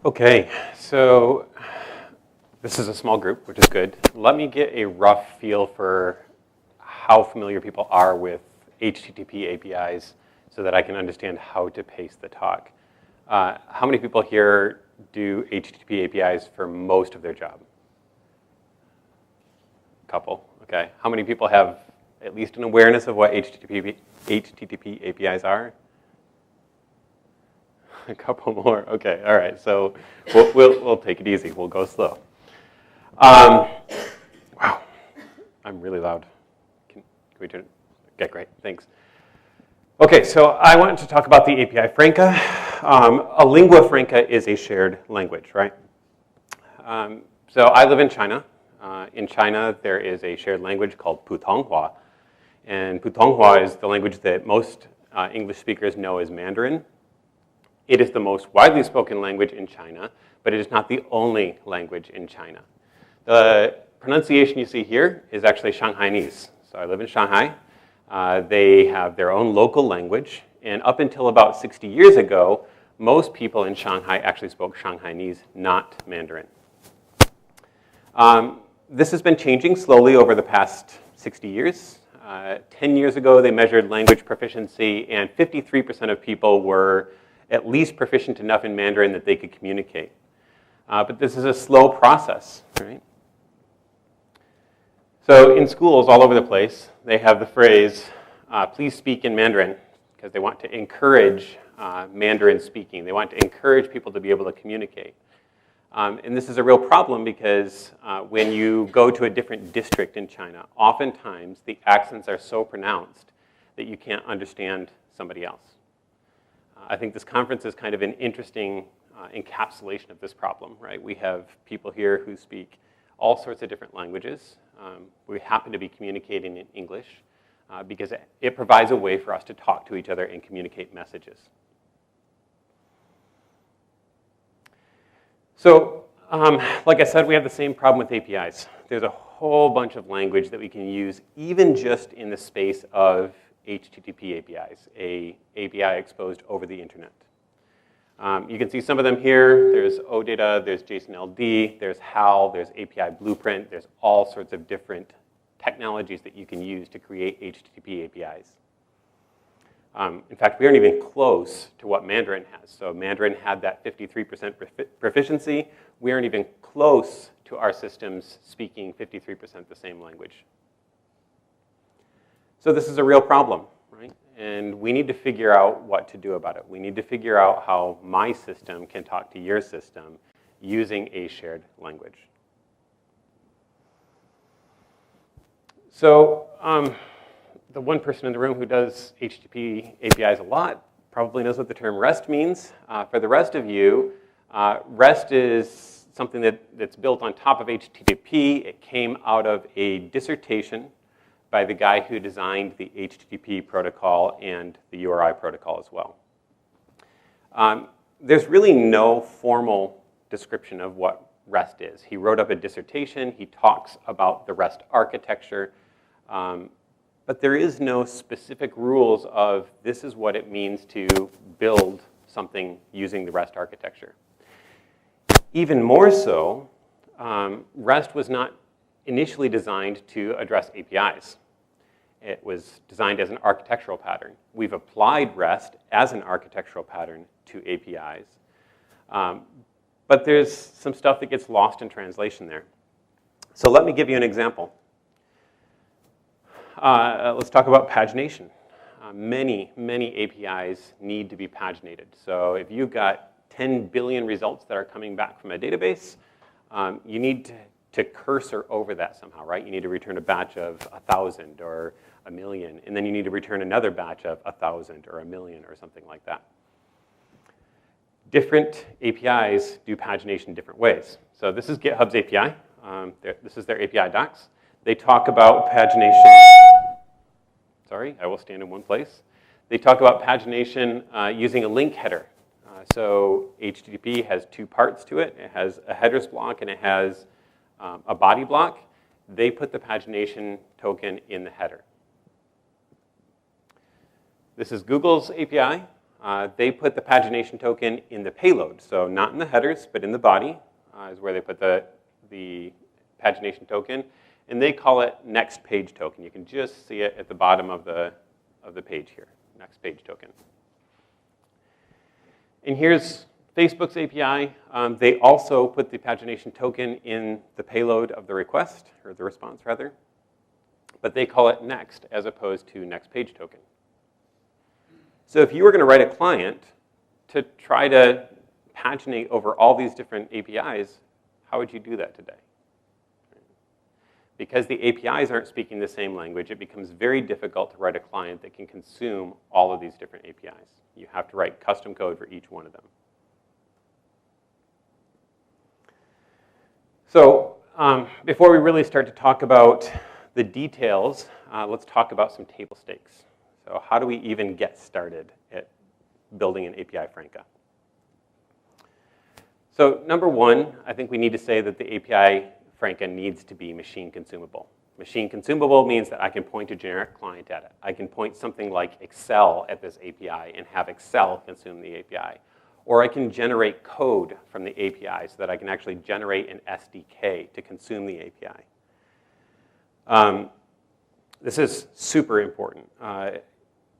Okay, so this is a small group, which is good. Let me get a rough feel for how familiar people are with HTTP APIs so that I can understand how to pace the talk. How many people here do HTTP APIs for most of their job? Couple, okay. How many people have at least an awareness of what HTTP APIs are? A couple more. Okay, all right. So we'll take it easy. We'll go slow. Wow, I'm really loud. Can we turn it? Okay, great. Thanks. Okay, so I wanted to talk about the API Franca. A lingua franca is a shared language, right? So I live in China. In China, there is a shared language called Putonghua. And Putonghua is the language that most English speakers know as Mandarin. It is the most widely spoken language in China, but it is not the only language in China. The pronunciation you see here is actually Shanghainese. So I live in Shanghai. They have their own local language. And up until about 60 years ago, most people in Shanghai actually spoke Shanghainese, not Mandarin. This has been changing slowly over the past 60 years. 10 years ago, they measured language proficiency, and 53% of people were at least proficient enough in Mandarin that they could communicate. But this is a slow process, right? So in schools all over the place, they have the phrase, please speak in Mandarin, because they want to encourage Mandarin speaking. They want to encourage people to be able to communicate. And this is a real problem because when you go to a different district in China, oftentimes the accents are so pronounced that you can't understand somebody else. I think this conference is kind of an interesting encapsulation of this problem, right? We have people here who speak all sorts of different languages. We happen to be communicating in English because it provides a way for us to talk to each other and communicate messages. So, like I said, we have the same problem with APIs. There's a whole bunch of language that we can use even just in the space of HTTP APIs, a API exposed over the internet. You can see some of them here. There's Odata, there's JSON-LD, there's HAL, there's API Blueprint. There's all sorts of different technologies that you can use to create HTTP APIs. In fact, we aren't even close to what Mandarin has. So Mandarin had that 53% proficiency. We aren't even close to our systems speaking 53% the same language. So this is a real problem, right? And we need to figure out what to do about it. We need to figure out how my system can talk to your system using a shared language. So the one person in the room who does HTTP APIs a lot probably knows what the term REST means. For the rest of you, REST is something that's built on top of HTTP. It came out of a dissertation by the guy who designed the HTTP protocol and the URI protocol as well. There's really no formal description of what REST is. He wrote up a dissertation. He talks about the REST architecture. But there is no specific rules of this is what it means to build something using the REST architecture. Even more so, REST was not initially designed to address APIs. It was designed as an architectural pattern. We've applied REST as an architectural pattern to APIs. But there's some stuff that gets lost in translation there. So let me give you an example. Let's talk about pagination. Many APIs need to be paginated. So if you've got 10 billion results that are coming back from a database, you need to cursor over that somehow, right? You need to return a batch of 1,000 or 1,000,000, and then you need to return another batch of 1,000 or 1,000,000 or something like that. Different APIs do pagination different ways. So this is GitHub's API. This is their API docs. They talk about pagination. Sorry, I will stand in one place. They talk about pagination using a link header. So HTTP has two parts to it. It has a headers block and it has a body block. They put the pagination token in the header. This is Google's API. they put the pagination token in the payload. So not in the headers, but in the body is where they put the pagination token. And they call it next page token. You can just see it at the bottom of the page here, next page token. And here's Facebook's API. They also put the pagination token in the payload of the request, or the response rather. But they call it next as opposed to next page token. So if you were going to write a client to try to paginate over all these different APIs, how would you do that today? Because the APIs aren't speaking the same language, it becomes very difficult to write a client that can consume all of these different APIs. You have to write custom code for each one of them. So before we really start to talk about the details, let's talk about some table stakes. So how do we even get started at building an API Franca? So number one, I think we need to say that the API Franca needs to be machine consumable. Machine consumable means that I can point a generic client at it. I can point something like Excel at this API and have Excel consume the API. Or I can generate code from the API so that I can actually generate an SDK to consume the API. This is super important.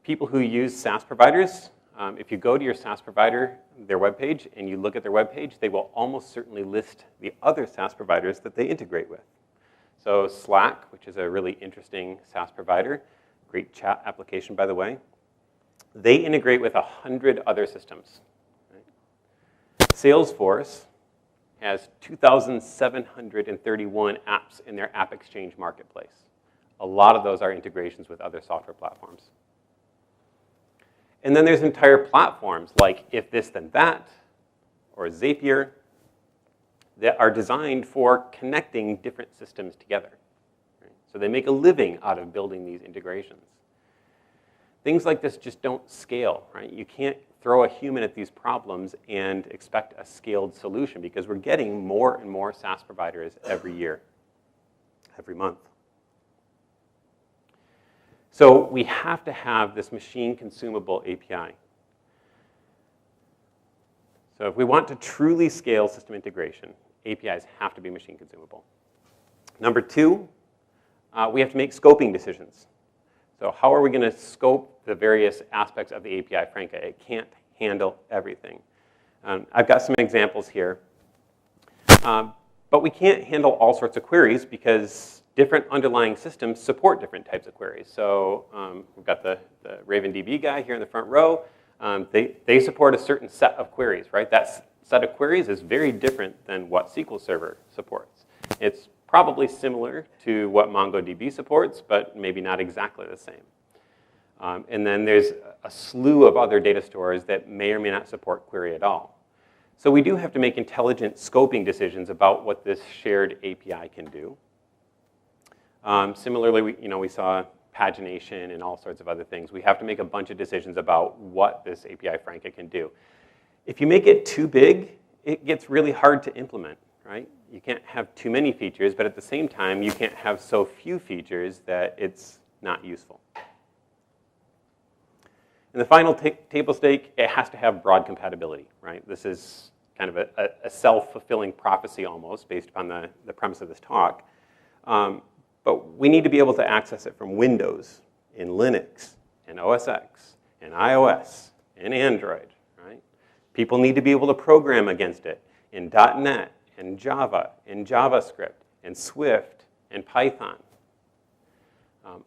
People who use SaaS providers, if you go to your SaaS provider, their webpage, and you look at their webpage, they will almost certainly list the other SaaS providers that they integrate with. So Slack, which is a really interesting SaaS provider, great chat application, by the way, they integrate with 100 other systems. Right? Salesforce has 2,731 apps in their App Exchange marketplace. A lot of those are integrations with other software platforms. And then there's entire platforms like If This Then That or Zapier that are designed for connecting different systems together. Right? So they make a living out of building these integrations. Things like this just don't scale. Right? You can't throw a human at these problems and expect a scaled solution because we're getting more and more SaaS providers every year, every month. So we have to have this machine consumable API. So if we want to truly scale system integration, APIs have to be machine consumable. Number two, we have to make scoping decisions. So how are we going to scope the various aspects of the API Franca? It can't handle everything. I've got some examples here. But we can't handle all sorts of queries because different underlying systems support different types of queries. So we've got the RavenDB guy here in the front row. They support a certain set of queries, right? That set of queries is very different than what SQL Server supports. It's probably similar to what MongoDB supports, but maybe not exactly the same. And then there's a slew of other data stores that may or may not support query at all. So we do have to make intelligent scoping decisions about what this shared API can do. Similarly, we saw pagination and all sorts of other things. We have to make a bunch of decisions about what this API Franca can do. If you make it too big, it gets really hard to implement, right? You can't have too many features, but at the same time, you can't have so few features that it's not useful. And the final table stake, it has to have broad compatibility, right? This is kind of a self-fulfilling prophecy almost based upon the premise of this talk. But we need to be able to access it from Windows, in Linux, in OS X, in iOS, in Android, right? People need to be able to program against it in .NET, in Java, in JavaScript, in Swift, in Python.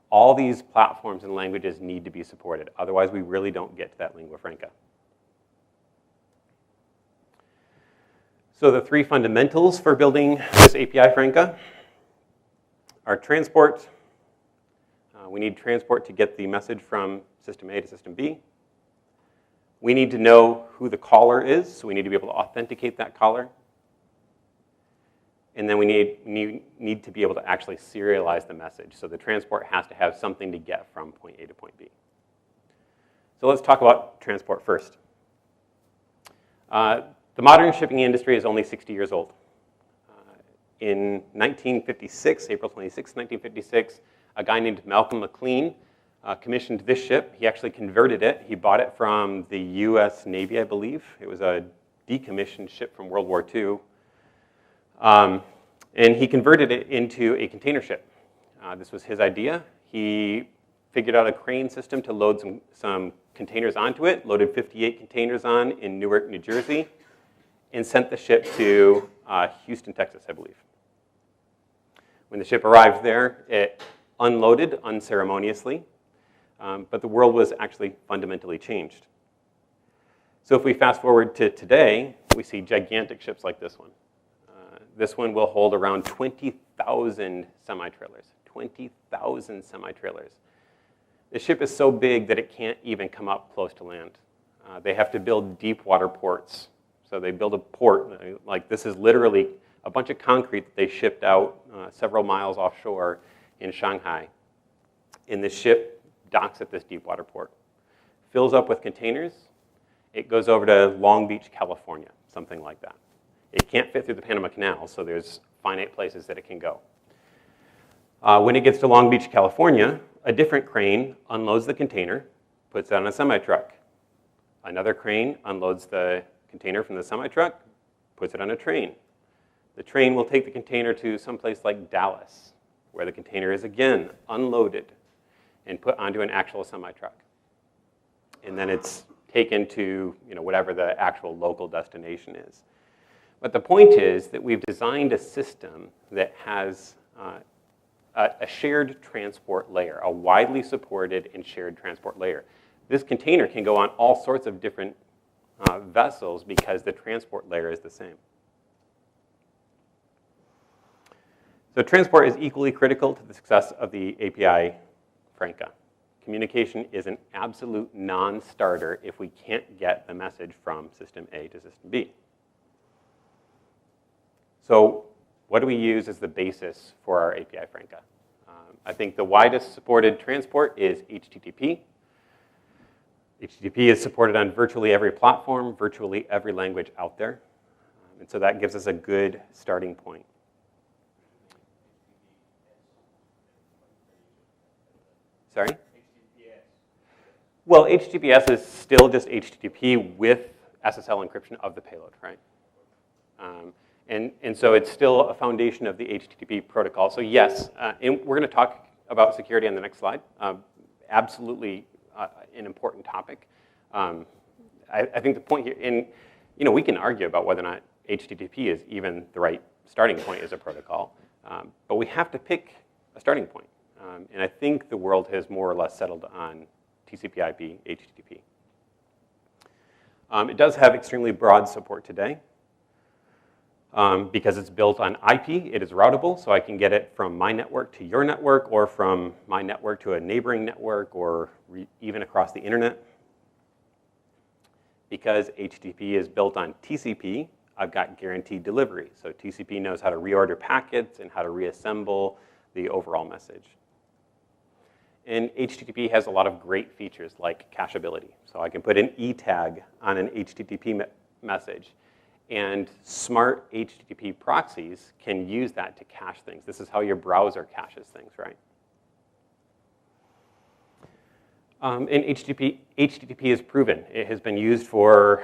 All these platforms and languages need to be supported. Otherwise, we really don't get to that lingua franca. So the three fundamentals for building this API Franca are transport. We need transport to get the message from system A to system B. We need to know who the caller is, so we need to be able to authenticate that caller. And then we need to be able to actually serialize the message. So the transport has to have something to get from point A to point B. So let's talk about transport first. The modern shipping industry is only 60 years old. In 1956, April 26, 1956, a guy named Malcolm McLean commissioned this ship. He actually converted it. He bought it from the US Navy, I believe. It was a decommissioned ship from World War II. And he converted it into a container ship. This was his idea. He figured out a crane system to load some containers onto it, loaded 58 containers on in Newark, New Jersey, and sent the ship to Houston, Texas, I believe. When the ship arrived there, it unloaded unceremoniously, but the world was actually fundamentally changed. So if we fast forward to today, we see gigantic ships like this one. This one will hold around 20,000 semi-trailers. 20,000 semi-trailers. The ship is so big that it can't even come up close to land. They have to build deep water ports. So they build a port, like this is literally a bunch of concrete that they shipped out several miles offshore in Shanghai. And the ship docks at this deep water port, fills up with containers. It goes over to Long Beach, California, something like that. It can't fit through the Panama Canal, so there's finite places that it can go. When it gets to Long Beach, California, a different crane unloads the container, puts it on a semi-truck. Another crane unloads the container from the semi-truck, puts it on a train. The train will take the container to someplace like Dallas, where the container is again unloaded and put onto an actual semi-truck. And then it's taken to whatever the actual local destination is. But the point is that we've designed a system that has a shared transport layer, a widely supported and shared transport layer. This container can go on all sorts of different vessels because the transport layer is the same. So transport is equally critical to the success of the API Franca. Communication is an absolute non-starter if we can't get the message from system A to system B. So what do we use as the basis for our API Franca? I think the widest supported transport is HTTP. HTTP is supported on virtually every platform, virtually every language out there. And so that gives us a good starting point. Sorry? HTTPS. Well, HTTPS is still just HTTP with SSL encryption of the payload, right? And so it's still a foundation of the HTTP protocol. So yes, and we're going to talk about security on the next slide. Absolutely an important topic. I think the point here, and we can argue about whether or not HTTP is even the right starting point as a protocol, but we have to pick a starting point. And I think the world has more or less settled on TCP/IP, HTTP. It does have extremely broad support today. Because it's built on IP, it is routable, so I can get it from my network to your network, or from my network to a neighboring network, or even across the internet. Because HTTP is built on TCP, I've got guaranteed delivery. So TCP knows how to reorder packets and how to reassemble the overall message. And HTTP has a lot of great features like cacheability. So I can put an E tag on an HTTP message. And smart HTTP proxies can use that to cache things. This is how your browser caches things, right? And HTTP is proven. It has been used for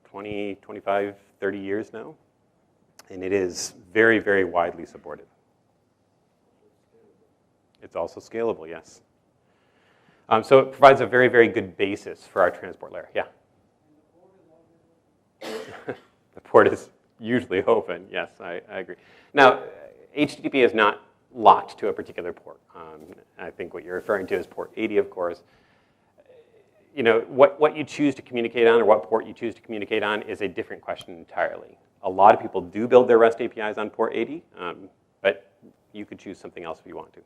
20, 25, 30 years now. And it is very, very widely supported. It's also scalable, yes. So it provides a very, very good basis for our transport layer. Yeah? The port is usually open. Yes, I agree. Now, HTTP is not locked to a particular port. I think what you're referring to is port 80, of course. What you choose to communicate on or what port you choose to communicate on is a different question entirely. A lot of people do build their REST APIs on port 80, but you could choose something else if you want to.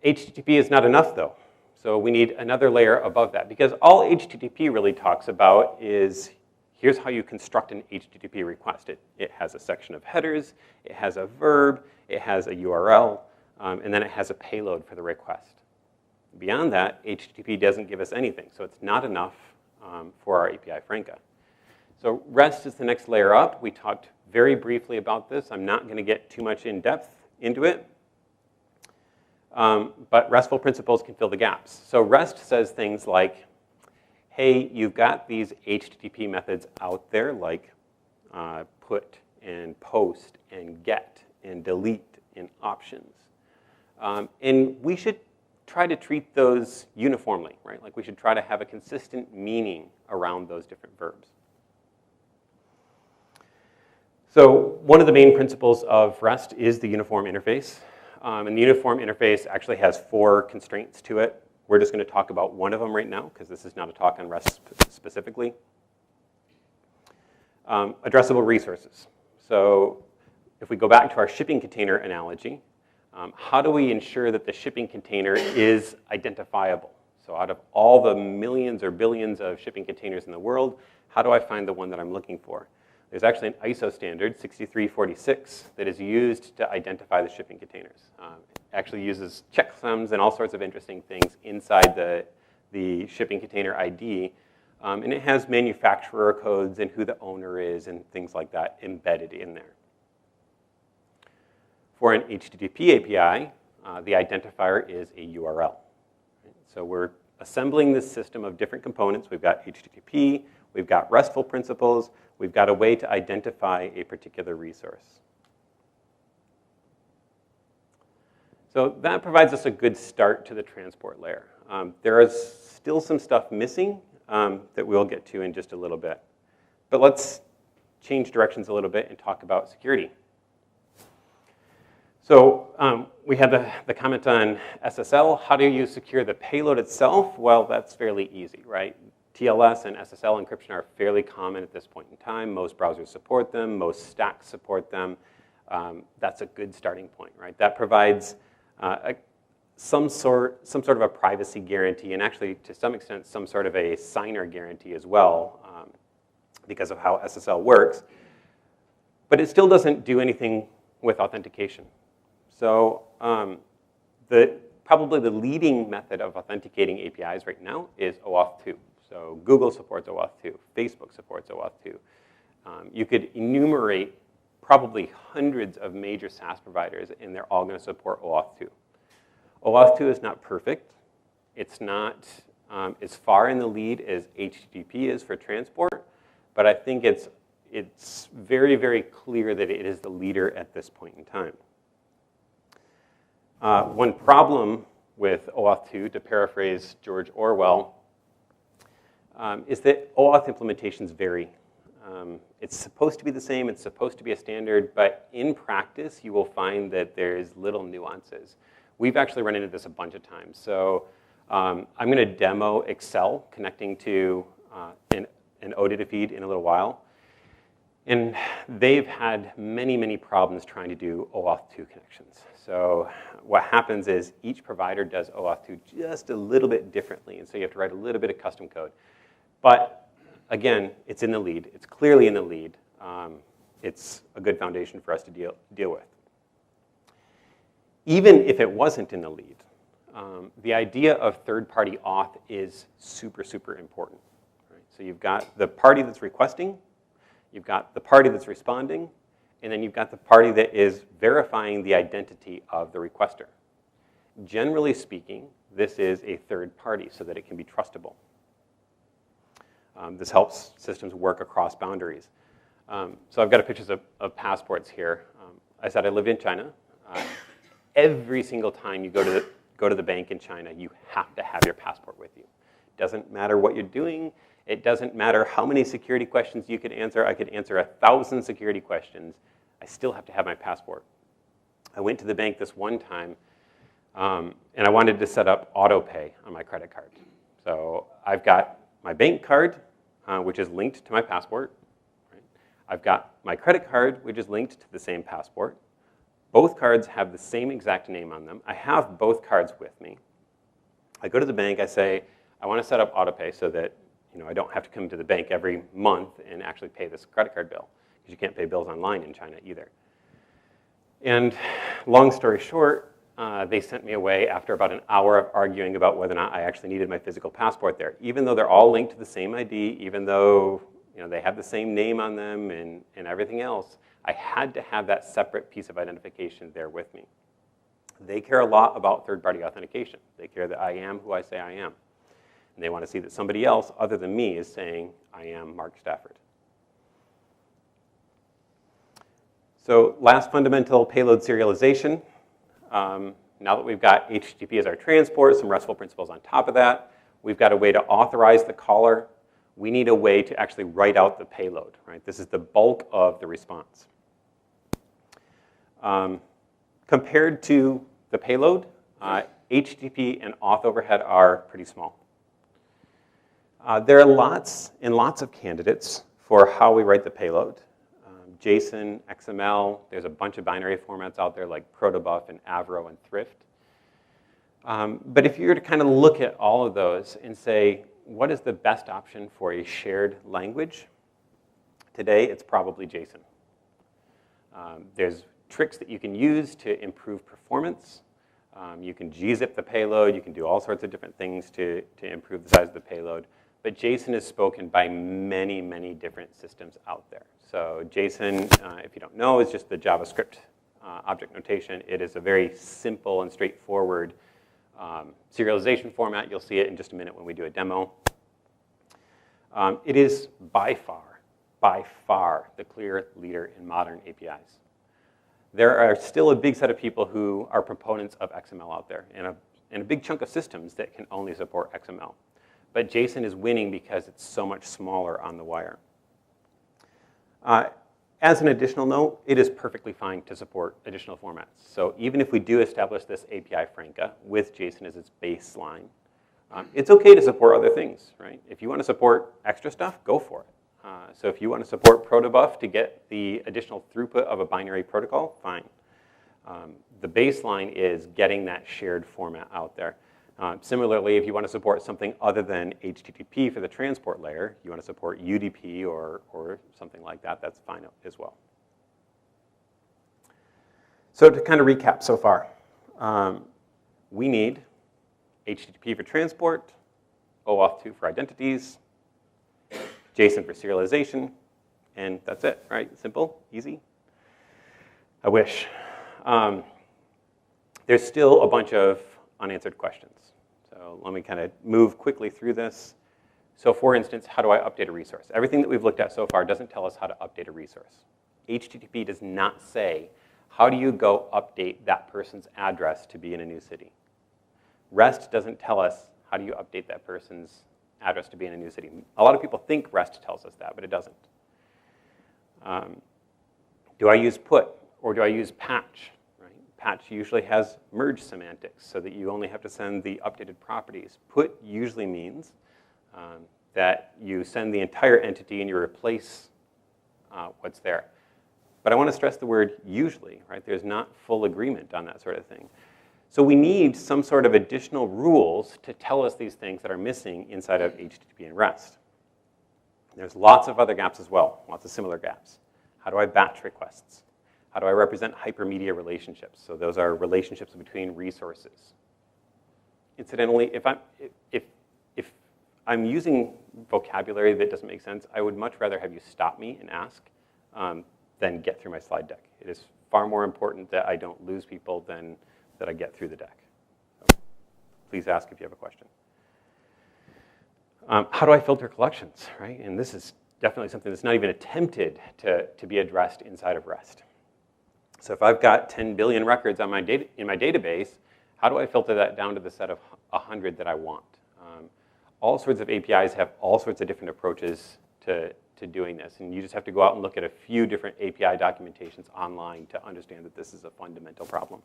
HTTP is not enough, though. So we need another layer above that, because all HTTP really talks about is here's how you construct an HTTP request. It has a section of headers, it has a verb, it has a URL, and then it has a payload for the request. Beyond that, HTTP doesn't give us anything, so it's not enough for our API Franca. So REST is the next layer up. We talked very briefly about this. I'm not going to get too much in depth into it. But RESTful principles can fill the gaps. So REST says things like, hey, you've got these HTTP methods out there like put and post and get and delete and options. And we should try to treat those uniformly, right? Like we should try to have a consistent meaning around those different verbs. So one of the main principles of REST is the uniform interface. And the uniform interface actually has 4 constraints to it. We're just going to talk about one of them right now, because this is not a talk on REST specifically. Addressable resources. So if we go back to our shipping container analogy, how do we ensure that the shipping container is identifiable? So out of all the millions or billions of shipping containers in the world, how do I find the one that I'm looking for? There's actually an ISO standard, 6346, that is used to identify the shipping containers. It actually uses checksums and all sorts of interesting things inside the shipping container ID. And it has manufacturer codes and who the owner is and things like that embedded in there. For an HTTP API, the identifier is a URL. So we're assembling this system of different components. We've got HTTP, we've got RESTful principles, we've got a way to identify a particular resource. So that provides us a good start to the transport layer. There is still some stuff missing that we'll get to in just a little bit. But let's change directions a little bit and talk about security. So we had the comment on SSL. How do you secure the payload itself? Well, that's fairly easy, right? TLS and SSL encryption are fairly common at this point in time. Most browsers support them. Most stacks support them. That's a good starting point, right? That provides some sort of a privacy guarantee, and actually, to some extent, some sort of a signer guarantee as well, because of how SSL works. But it still doesn't do anything with authentication. So probably the leading method of authenticating APIs right now is OAuth 2. So Google supports OAuth 2. Facebook supports OAuth 2. You could enumerate probably hundreds of major SaaS providers, and they're all going to support OAuth 2. OAuth 2 is not perfect. It's not as far in the lead as HTTP is for transport, but I think it's very, very clear that it is the leader at this point in time. One problem with OAuth 2, to paraphrase George Orwell, is that OAuth implementations vary. It's supposed to be the same, it's supposed to be a standard, but in practice, you will find that there's little nuances. We've actually run into this a bunch of times. So I'm going to demo Excel connecting to an Odata feed in a little while. And they've had many, many problems trying to do OAuth 2 connections. So what happens is each provider does OAuth 2 just a little bit differently, and so you have to write a little bit of custom code. But again, it's in the lead. It's clearly in the lead. It's a good foundation for us to deal with. Even if it wasn't in the lead, the idea of third-party auth is super, super important. Right? So you've got the party that's requesting, you've got the party that's responding, and then you've got the party that is verifying the identity of the requester. Generally speaking, this is a third party so that it can be trustable. This helps systems work across boundaries. So I've got pictures of passports here. I said I lived in China. Every single time you go to the bank in China, you have to have your passport with you. Doesn't matter what you're doing. It doesn't matter how many security questions you could answer. I could answer 1,000 security questions. I still have to have my passport. I went to the bank this one time, and I wanted to set up auto pay on my credit card. So I've got my bank card, which is linked to my passport. Right? I've got my credit card, which is linked to the same passport. Both cards have the same exact name on them. I have both cards with me. I go to the bank. I say, I want to set up auto pay so that I don't have to come to the bank every month and actually pay this credit card bill, because you can't pay bills online in China either. And long story short, they sent me away after about an hour of arguing about whether or not I actually needed my physical passport there. Even though they're all linked to the same ID, even though they have the same name on them and everything else, I had to have that separate piece of identification there with me. They care a lot about third-party authentication. They care that I am who I say I am. And they want to see that somebody else other than me is saying, I am Mark Stafford. So last fundamental, payload serialization. Now that we've got HTTP as our transport, some RESTful principles on top of that, we've got a way to authorize the caller. We need a way to actually write out the payload, right? This is the bulk of the response. Compared to the payload, HTTP and auth overhead are pretty small. There are lots and lots of candidates for how we write the payload. JSON, XML, there's a bunch of binary formats out there like protobuf and Avro and Thrift. But if you were to kind of look at all of those and say, what is the best option for a shared language? Today, it's probably JSON. There's tricks that you can use to improve performance. You can gzip the payload. You can do all sorts of different things to improve the size of the payload. But JSON is spoken by many, many different systems out there. So JSON, if you don't know, is just the JavaScript object notation. It is a very simple and straightforward serialization format. You'll see it in just a minute when we do a demo. It is by far, the clear leader in modern APIs. There are still a big set of people who are proponents of XML out there, and a big chunk of systems that can only support XML. But JSON is winning because it's so much smaller on the wire. As an additional note, it is perfectly fine to support additional formats. So even if we do establish this API Franca with JSON as its baseline, it's okay to support other things, right? If you want to support extra stuff, go for it. So if you want to support protobuf to get the additional throughput of a binary protocol, fine. The baseline is getting that shared format out there. Similarly, if you want to support something other than HTTP for the transport layer, you want to support UDP or something like that, that's fine as well. So to kind of recap so far, we need HTTP for transport, OAuth 2 for identities, JSON for serialization, and that's it, right? Simple, easy. I wish. There's still a bunch of unanswered questions. So let me kind of move quickly through this. So for instance, how do I update a resource? Everything that we've looked at so far doesn't tell us how to update a resource. HTTP does not say, how do you go update that person's address to be in a new city? REST doesn't tell us, how do you update that person's address to be in a new city? A lot of people think REST tells us that, but it doesn't. Do I use put or do I use patch? Patch usually has merge semantics so that you only have to send the updated properties. Put usually means that you send the entire entity and you replace what's there. But I want to stress the word usually, right? There's not full agreement on that sort of thing. So we need some sort of additional rules to tell us these things that are missing inside of HTTP and REST. There's lots of other gaps as well, lots of similar gaps. How do I batch requests? How do I represent hypermedia relationships? So those are relationships between resources. Incidentally, if I'm using vocabulary that doesn't make sense, I would much rather have you stop me and ask than get through my slide deck. It is far more important that I don't lose people than that I get through the deck. So please ask if you have a question. How do I filter collections, right? And this is definitely something that's not even attempted to be addressed inside of REST. So if I've got 10 billion records on in my database, how do I filter that down to the set of 100 that I want? All sorts of APIs have all sorts of different approaches to doing this, and you just have to go out and look at a few different API documentations online to understand that this is a fundamental problem.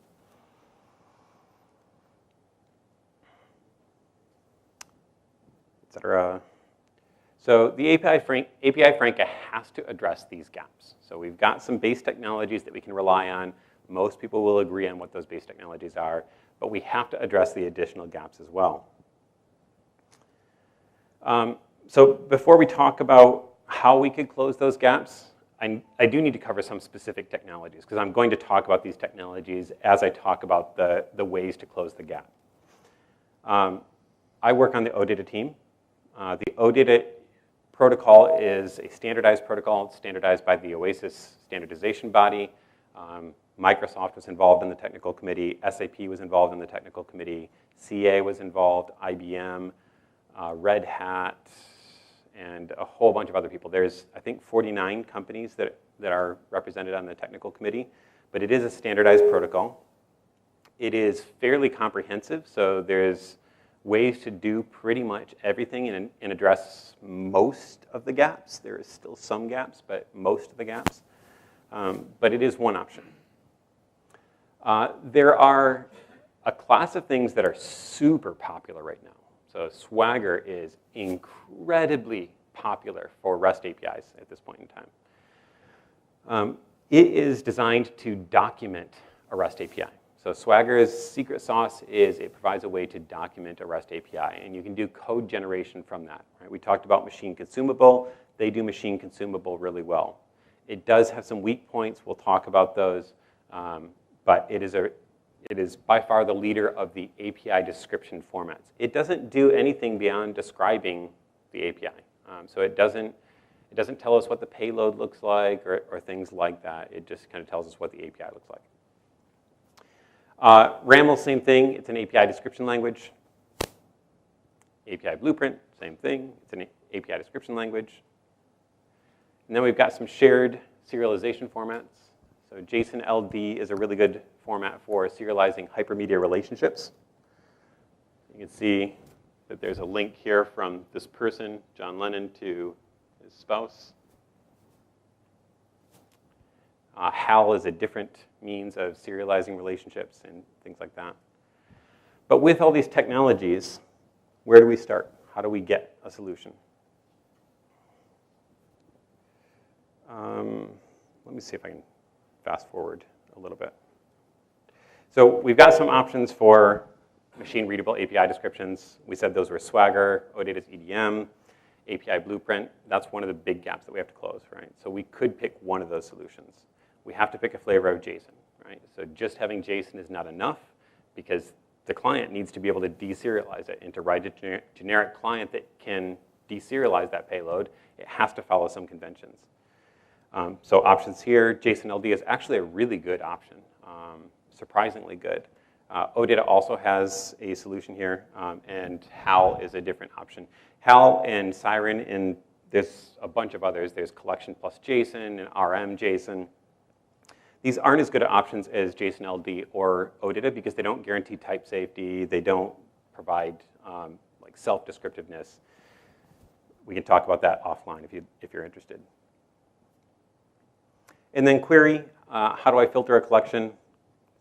Et cetera. So the API Franca has to address these gaps. So we've got some base technologies that we can rely on. Most people will agree on what those base technologies are, but we have to address the additional gaps as well. So before we talk about how we could close those gaps, I do need to cover some specific technologies, because I'm going to talk about these technologies as I talk about the ways to close the gap. I work on the Odata team. The Odata protocol is a standardized protocol. It's standardized by the OASIS standardization body. Microsoft was involved in the technical committee. SAP was involved in the technical committee. CA was involved, IBM, Red Hat, and a whole bunch of other people. There's, I think, 49 companies that are represented on the technical committee, but it is a standardized protocol. It is fairly comprehensive, so there's ways to do pretty much everything and address most of the gaps. There is still some gaps, but most of the gaps. But it is one option. There are a class of things that are super popular right now. So Swagger is incredibly popular for REST APIs at this point in time. It is designed to document a REST API. So Swagger's secret sauce is it provides a way to document a REST API, and you can do code generation from that. Right? We talked about machine consumable. They do machine consumable really well. It does have some weak points. We'll talk about those, but it is by far the leader of the API description formats. It doesn't do anything beyond describing the API. So it doesn't tell us what the payload looks like or things like that. It just kind of tells us what the API looks like. RAML, same thing. It's an API description language. API Blueprint, same thing. It's an API description language. And then we've got some shared serialization formats. So JSON LD is a really good format for serializing hypermedia relationships. You can see that there's a link here from this person, John Lennon, to his spouse. HAL is a different means of serializing relationships and things like that. But with all these technologies, where do we start? How do we get a solution? Let me see if I can fast forward a little bit. So we've got some options for machine readable API descriptions. We said those were Swagger, Odata's EDM, API Blueprint. That's one of the big gaps that we have to close, right? So we could pick one of those solutions. We have to pick a flavor of JSON, right? So just having JSON is not enough because the client needs to be able to deserialize it. And to write a generic client that can deserialize that payload, it has to follow some conventions. So options here, JSON LD is actually a really good option, surprisingly good. Odata also has a solution here, and HAL is a different option. HAL and Siren, and there's a bunch of others. There's collection plus JSON and RM JSON. These aren't as good options as JSON LD or Odata because they don't guarantee type safety. They don't provide like self-descriptiveness. We can talk about that offline if you're interested. And then query, how do I filter a collection?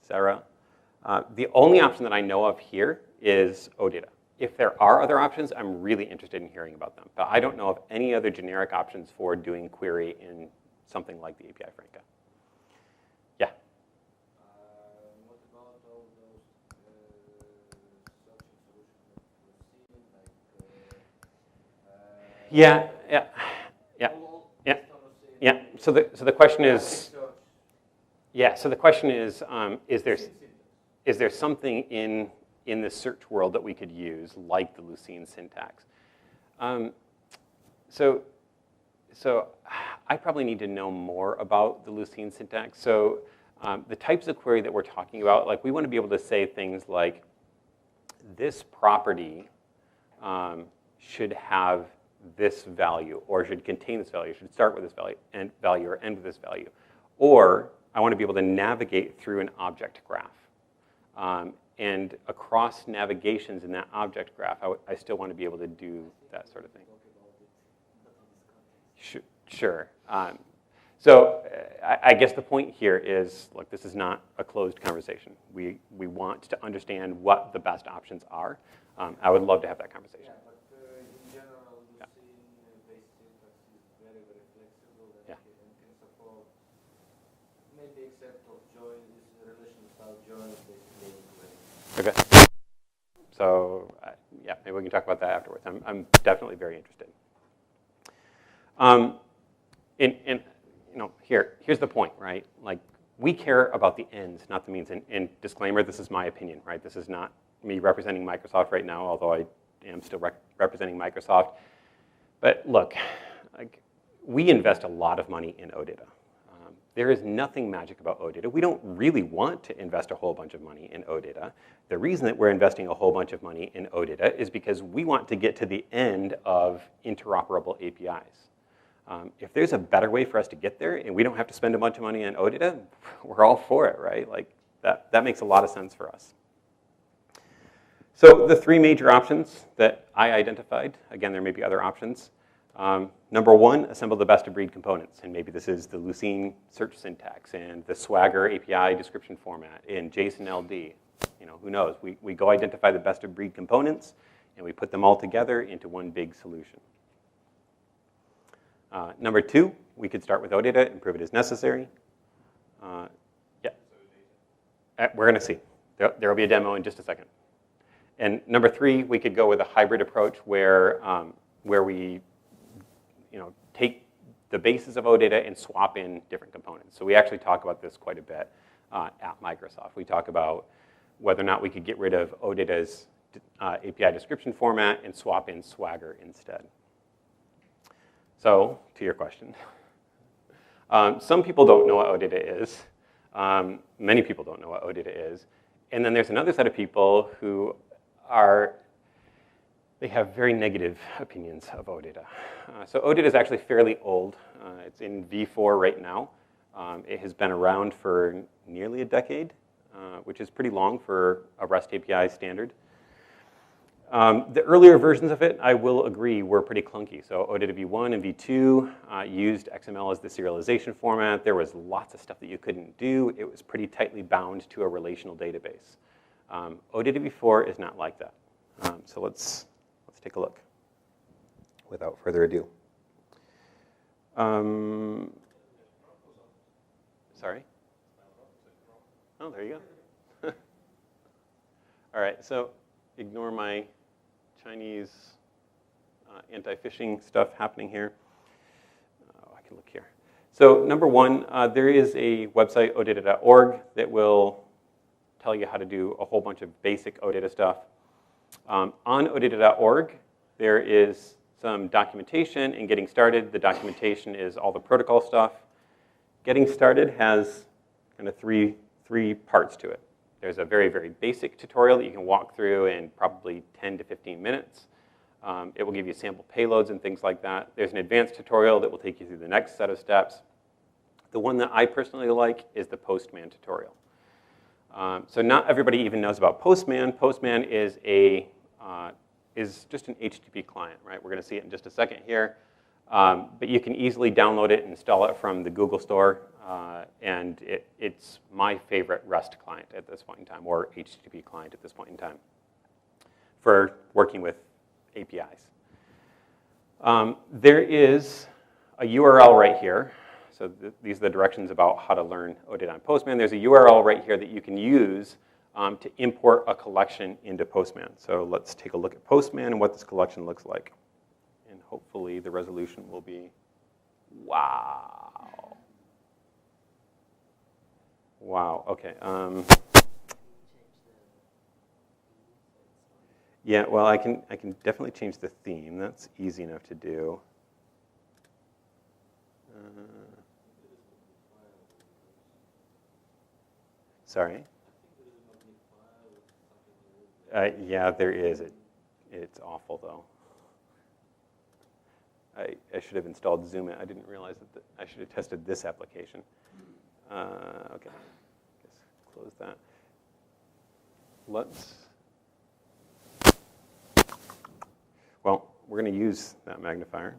Sarah. The only option that I know of here is Odata. If there are other options, I'm really interested in hearing about them. But I don't know of any other generic options for doing query in something like the API Franca. Yeah? What about all those searching solutions that we've seen, like Yeah. So the question is, so the question is there something in the search world that we could use, like the Lucene syntax? So I probably need to know more about the Lucene syntax. So the types of query that we're talking about, like we want to be able to say things like, this property should have this value, or should contain this value, should start with this value, or end with this value. Or I want to be able to navigate through an object graph. And across navigations in that object graph, I still want to be able to do that sort of thing. Sure. So I guess the point here is, look, this is not a closed conversation. We want to understand what the best options are. I would love to have that conversation. Yeah, but in general, Lucene-based syntax is very, very flexible and can support, maybe except of join, this relational style join, basically. Okay. So yeah, maybe we can talk about that afterwards. I'm definitely very interested. And you know, here's the point, right? Like, we care about the ends, not the means. And disclaimer, this is my opinion, right? This is not me representing Microsoft right now, although I am still representing Microsoft. But look, like, we invest a lot of money in Odata. There is nothing magic about OData. We don't really want to invest a whole bunch of money in OData. The reason that we're investing a whole bunch of money in OData is because we want to get to the end of interoperable APIs. If there's a better way for us to get there and we don't have to spend a bunch of money on OData, we're all for it, right? Like that makes a lot of sense for us. So the three major options that I identified, again, there may be other options. Number one, assemble the best of breed components. And maybe this is the Lucene search syntax and the Swagger API description format in JSON LD. Who knows? We go identify the best of breed components and we put them all together into one big solution. Number two, we could start with OData and prove it as necessary. Yeah. We're going to see. There will be a demo in just a second. And number three, we could go with a hybrid approach where we take the basis of OData and swap in different components. So we actually talk about this quite a bit at Microsoft. We talk about whether or not we could get rid of OData's API description format and swap in Swagger instead. So, to your question, some people don't know what OData is. Many people don't know what OData is. And then there's another set of people who they have very negative opinions of OData. So OData is actually fairly old. It's in V4 right now. It has been around for nearly a decade, which is pretty long for a REST API standard. The earlier versions of it, I will agree, were pretty clunky. So OData v1 and v2 used XML as the serialization format. There was lots of stuff that you couldn't do. It was pretty tightly bound to a relational database. OData v4 is not like that. So let's take a look without further ado. Sorry? Oh, there you go. All right, so ignore my Chinese anti-phishing stuff happening here. Oh, I can look here. So number one, there is a website, odata.org, that will tell you how to do a whole bunch of basic OData stuff. On odata.org, there is some documentation and getting started. The documentation is all the protocol stuff. Getting started has kind of three parts to it. There's a very, very basic tutorial that you can walk through in probably 10 to 15 minutes. It will give you sample payloads and things like that. There's an advanced tutorial that will take you through the next set of steps. The one that I personally like is the Postman tutorial. So not everybody even knows about Postman. Postman is just an HTTP client, right? We're going to see it in just a second here. But you can easily download it and install it from the Google Store. And it's my favorite REST client at this point in time, or HTTP client at this point in time, for working with APIs. There is a URL right here. So these are the directions about how to learn OData on Postman. There's a URL right here that you can use to import a collection into Postman. So let's take a look at Postman and what this collection looks like. And hopefully the resolution will be, wow. Wow, okay. Yeah, well, I can definitely change the theme. That's easy enough to do. Sorry? Yeah, there is. It's awful, though. I should have installed Zoom. I didn't realize that I should have tested this application. Okay, let's close that. Well, we're going to use that magnifier.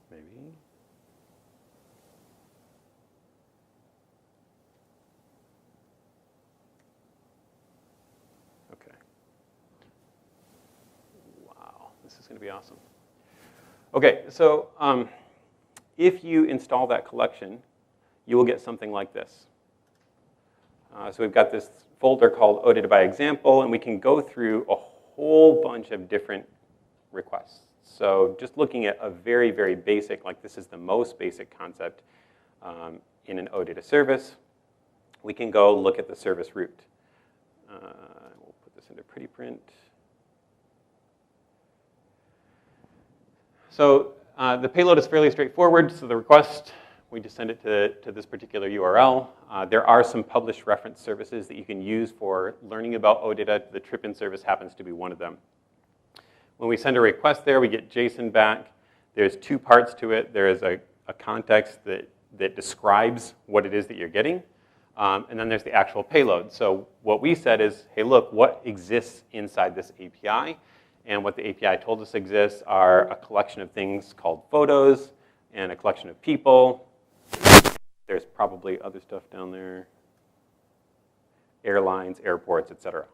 Maybe. Okay. Wow, this is going to be awesome. Okay, so if you install that collection, you will get something like this. So we've got this folder called OData by example, and we can go through a whole bunch of different requests. So just looking at a very, very basic, like this is the most basic concept in an OData service, we can go look at the service root. We'll put this into pretty print. So The payload is fairly straightforward. So the request, we just send it to this particular URL. There are some published reference services that you can use for learning about OData. The trip-in service happens to be one of them. When we send a request there, we get JSON back. There's two parts to it. There is a context that describes what it is that you're getting. And then there's the actual payload. So what we said is, hey, look, what exists inside this API? And what the API told us exists are a collection of things called photos and a collection of people. There's probably other stuff down there. Airlines, airports, et cetera.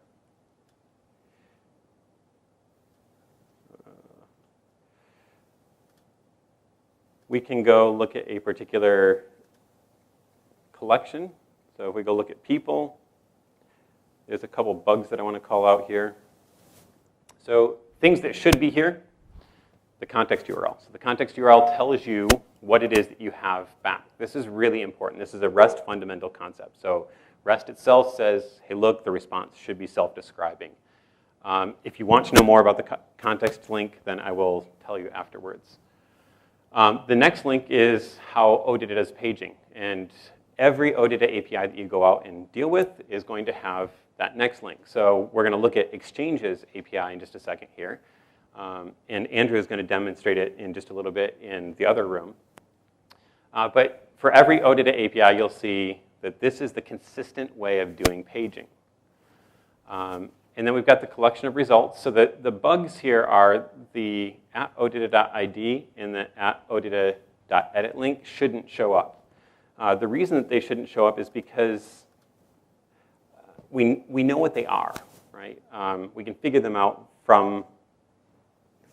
We can go look at a particular collection. So if we go look at people, there's a couple bugs that I want to call out here. So things that should be here, the context URL. So the context URL tells you what it is that you have back. This is really important. This is a REST fundamental concept. So REST itself says, hey, look, the response should be self-describing. If you want to know more about the context link, then I will tell you afterwards. The next link is how OData does paging. And every OData API that you go out and deal with is going to have that next link. So we're going to look at Exchanges API in just a second here. And Andrew is going to demonstrate it in just a little bit in the other room. But for every OData API, you'll see that this is the consistent way of doing paging. And then we've got the collection of results. So the bugs here are the @odata.id and the @odata.edit link shouldn't show up. The reason that they shouldn't show up is because we know what they are, right? We can figure them out from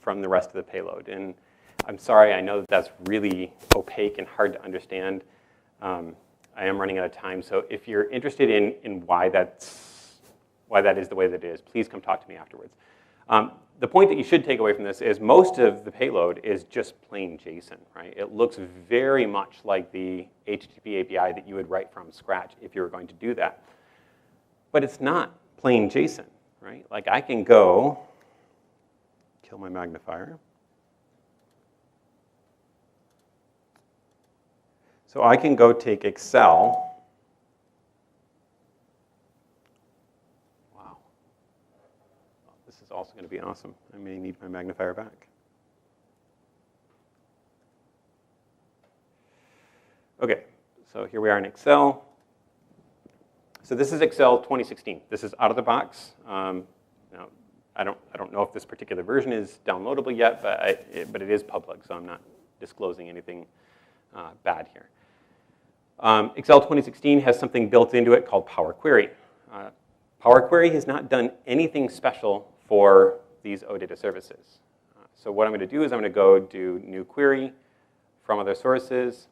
the rest of the payload. And I'm sorry, I know that that's really opaque and hard to understand. I am running out of time, so if you're interested in why that is the way that it is, please come talk to me afterwards. The point that you should take away from this is most of the payload is just plain JSON, right? It looks very much like the HTTP API that you would write from scratch if you were going to do that. But it's not plain JSON, right? Like I can go, kill my magnifier. So I can go take Excel. Wow. This is also going to be awesome. I may need my magnifier back. Okay, so here we are in Excel. So this is Excel 2016. This is out of the box. Now, I don't know if this particular version is downloadable yet, but it is public, so I'm not disclosing anything bad here. Excel 2016 has something built into it called Power Query. Power Query has not done anything special for these OData services. So what I'm going to do is I'm going to go do new query from other sources.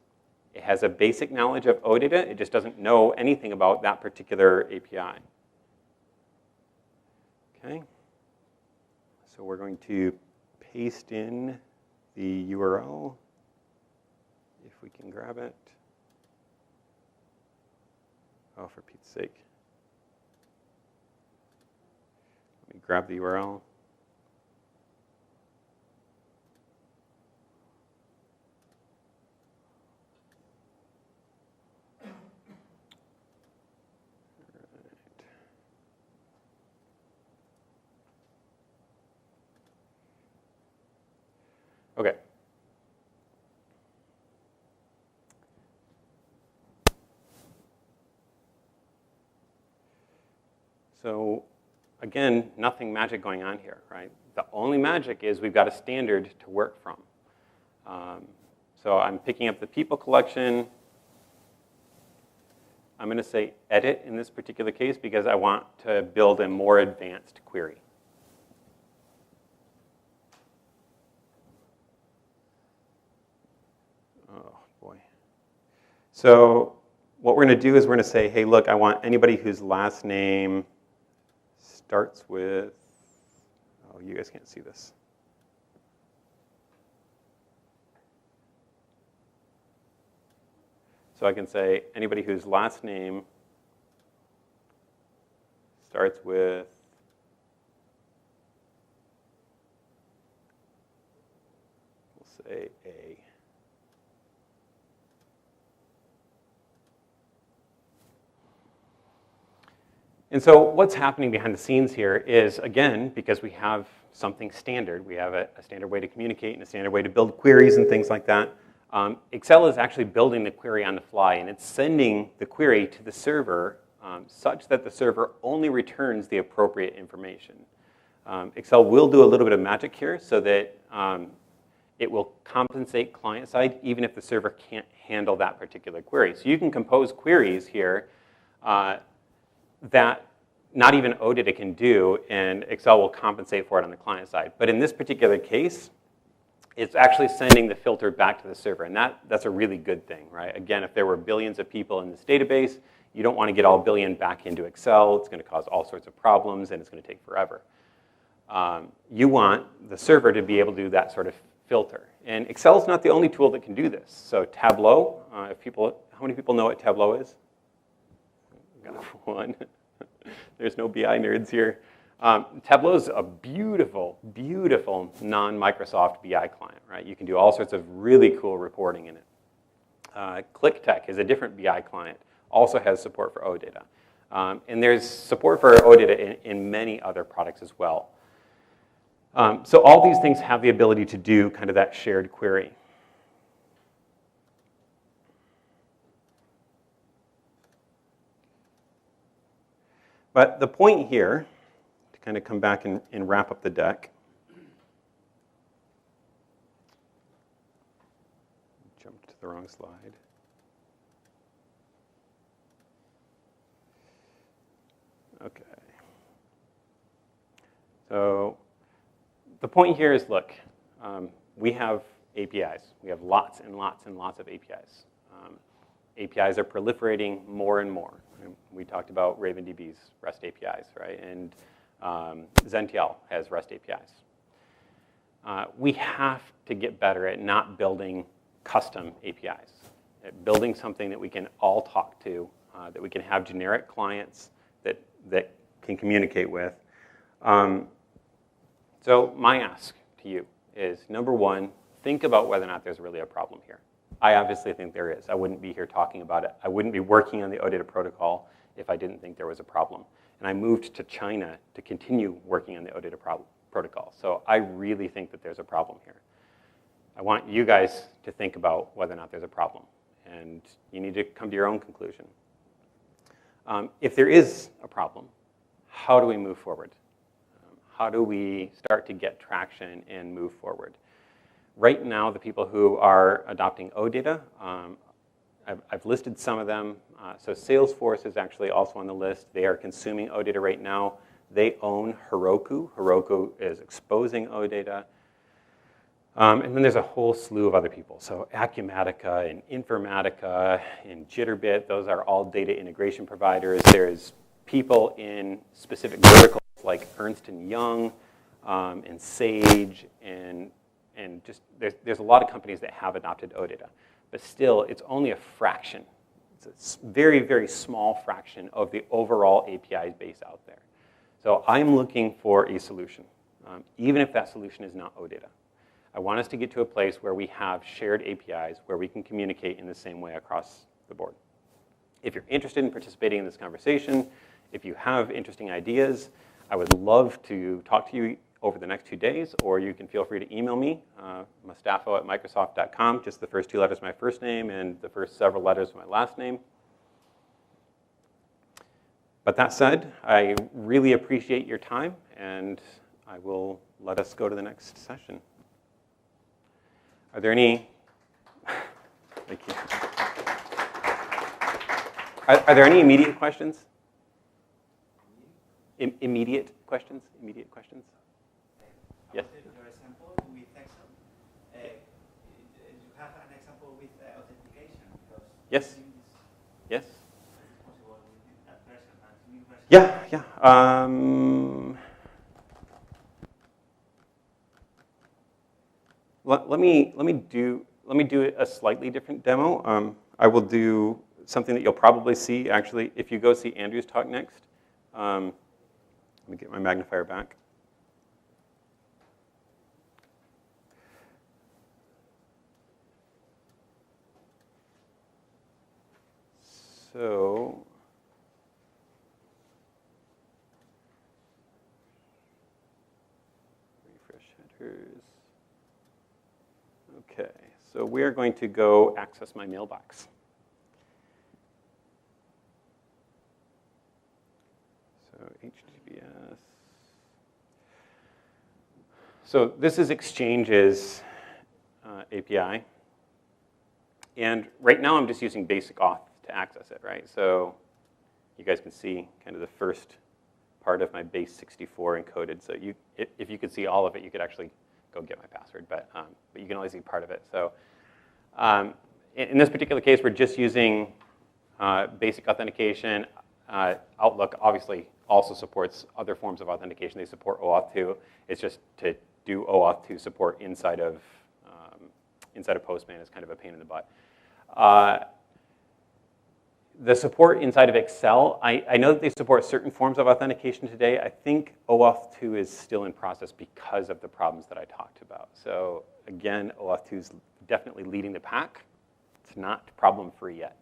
It has a basic knowledge of OData. It just doesn't know anything about that particular API. Okay. So we're going to paste in the URL, if we can grab it. Oh, for Pete's sake. Let me grab the URL. Okay. So again, nothing magic going on here, right? The only magic is we've got a standard to work from. So I'm picking up the people collection. I'm going to say edit in this particular case because I want to build a more advanced query. Oh, boy. So what we're going to do is we're going to say, hey, look, I want anybody whose last name starts with, oh, you guys can't see this. So I can say anybody whose last name starts with we'll A. And so what's happening behind the scenes here is, again, because we have something standard, we have a standard way to communicate and a standard way to build queries and things like that. Excel is actually building the query on the fly, and it's sending the query to the server such that the server only returns the appropriate information. Excel will do a little bit of magic here so that it will compensate client-side even if the server can't handle that particular query. So you can compose queries here that not even Odata can do, and Excel will compensate for it on the client side. But in this particular case, it's actually sending the filter back to the server, and that's a really good thing, right? Again, if there were billions of people in this database, you don't want to get all billion back into Excel. It's going to cause all sorts of problems, and it's going to take forever. You want the server to be able to do that sort of filter. And Excel is not the only tool that can do this. So Tableau, how many people know what Tableau is? Got one. There's no BI nerds here. Tableau is a beautiful, beautiful non-Microsoft BI client, right? You can do all sorts of really cool reporting in it. ClickTech is a different BI client, also has support for Odata. And there's support for Odata in many other products as well. So all these things have the ability to do kind of that shared query. But the point here, to kind of come back and wrap up the deck, jumped to the wrong slide. Okay. So the point here is, look, we have APIs. We have lots and lots and lots of APIs. APIs are proliferating more and more. We talked about RavenDB's REST APIs, right? And Zential has REST APIs. We have to get better at not building custom APIs, at building something that we can all talk to, that we can have generic clients that can communicate with. So my ask to you is, number one, think about whether or not there's really a problem here. I obviously think there is. I wouldn't be here talking about it. I wouldn't be working on the Odata protocol if I didn't think there was a problem. And I moved to China to continue working on the Odata protocol. So I really think that there's a problem here. I want you guys to think about whether or not there's a problem. And you need to come to your own conclusion. If there is a problem, how do we move forward? How do we start to get traction and move forward? Right now, the people who are adopting Odata, I've listed some of them. So Salesforce is actually also on the list. They are consuming Odata right now. They own Heroku. Heroku is exposing Odata. And then there's a whole slew of other people. So Acumatica and Informatica and Jitterbit, those are all data integration providers. There's people in specific verticals like Ernst & Young and Sage and just there's a lot of companies that have adopted Odata. But still, it's only a fraction. It's a very, very small fraction of the overall API base out there. So I'm looking for a solution, even if that solution is not Odata. I want us to get to a place where we have shared APIs, where we can communicate in the same way across the board. If you're interested in participating in this conversation, if you have interesting ideas, I would love to talk to you over the next 2 days, or you can feel free to email me, mustafo@microsoft.com, just the first 2 letters of my first name and the first several letters of my last name. But that said, I really appreciate your time, and I will let us go to the next session. Are there any, thank you. Are there any immediate questions? Immediate questions? Immediate questions? Yes. Your example with Excel, you have an example with authentication. Yes. Yes. Is it possible with that version and new version? Yeah. Let me do a slightly different demo. I will do something that you'll probably see actually if you go see Andrew's talk next. Let me get my magnifier back. So refresh headers. Okay, so we're going to go access my mailbox. So HTTPS. So this is Exchange's API. And right now I'm just using basic auth to access it, right? So you guys can see kind of the first part of my base 64 encoded. So if you could see all of it, you could actually go get my password, but you can only see part of it. So in this particular case, we're just using basic authentication. Outlook obviously also supports other forms of authentication. They support OAuth 2. It's just to do OAuth 2 support inside of Postman is kind of a pain in the butt. The support inside of Excel, I know that they support certain forms of authentication today. I think OAuth 2 is still in process because of the problems that I talked about. So again, OAuth 2 is definitely leading the pack. It's not problem-free yet.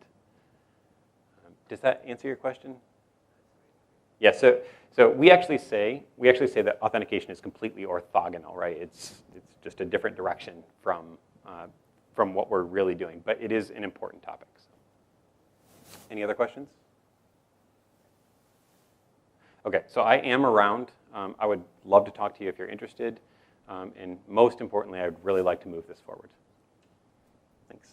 Does that answer your question? Yeah, so we actually say that authentication is completely orthogonal, right? It's just a different direction from what we're really doing, but it is an important topic. So. Any other questions? Okay, so I am around. I would love to talk to you if you're interested, and most importantly, I'd really like to move this forward. Thanks.